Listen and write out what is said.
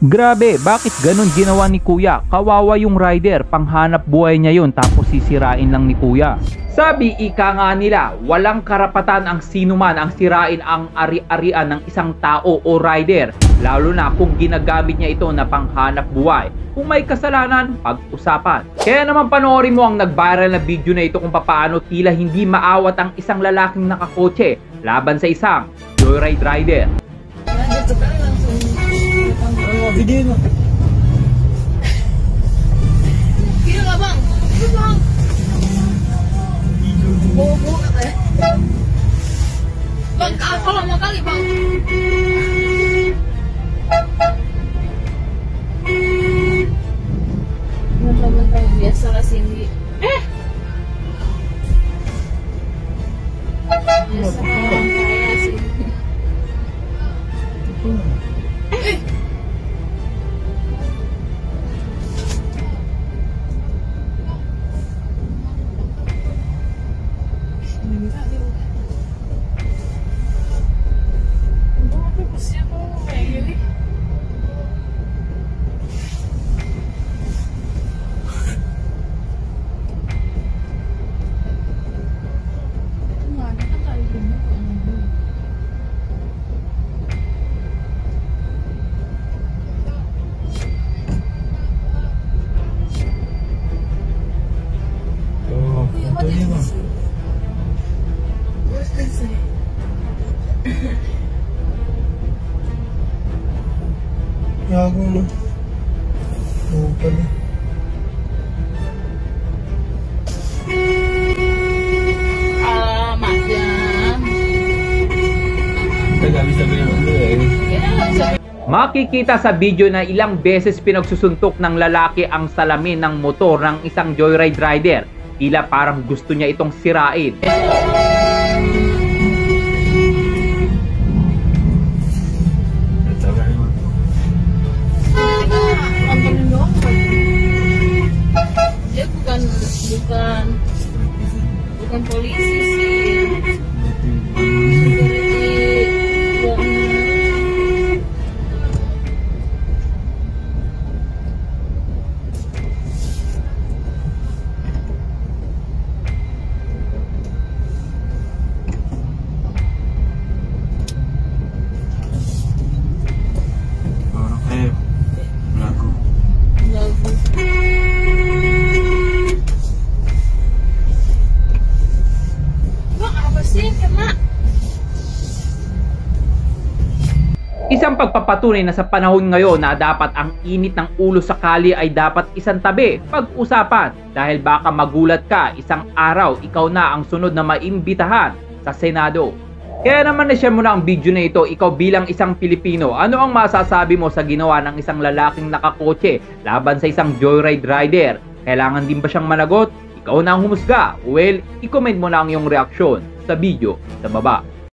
Grabe, bakit ganun ginawa ni Kuya? Kawawa yung rider, panghanap buhay niya yun tapos sisirain lang ni Kuya. Sabi ika nga nila, walang karapatan ang sinuman ang sirain ang ari-arian ng isang tao o rider, lalo na kung ginagamit niya ito na panghanap buhay. Kung may kasalanan, pag-usapan. Kaya naman panoorin mo ang nag-viral na video na ito kung paano tila hindi maawat ang isang lalaking nakakotse laban sa isang joyride rider. Video mo. Video ka bang? Video bang? Bobo ka tayo. Bang, ako lang makali bang? Naman tayo biasa kasi hindi. Biasa ka lang kaya sih. Gago na. Oo pala. Alamat yan. Tagali sabi naman doon eh. Makikita sa video na ilang beses pinagsusuntok ng lalaki ang salamin ng motor ng isang joyride rider. Tila parang gusto niya itong sirain. Dia bukan polisi sih. Isang pagpapatunay na sa panahon ngayon na dapat ang init ng ulo sa kalye ay dapat isang tabi, pag-usapan. Dahil baka magulat ka, isang araw ikaw na ang sunod na maimbitahan sa Senado. Kaya naman na-share mo na ang video na ito, ikaw bilang isang Pilipino. Ano ang masasabi mo sa ginawa ng isang lalaking nakakotse laban sa isang joyride rider? Kailangan din ba siyang managot? Ikaw na ang humusga. Well, i-comment mo na ang iyong reaksyon sa video sa baba.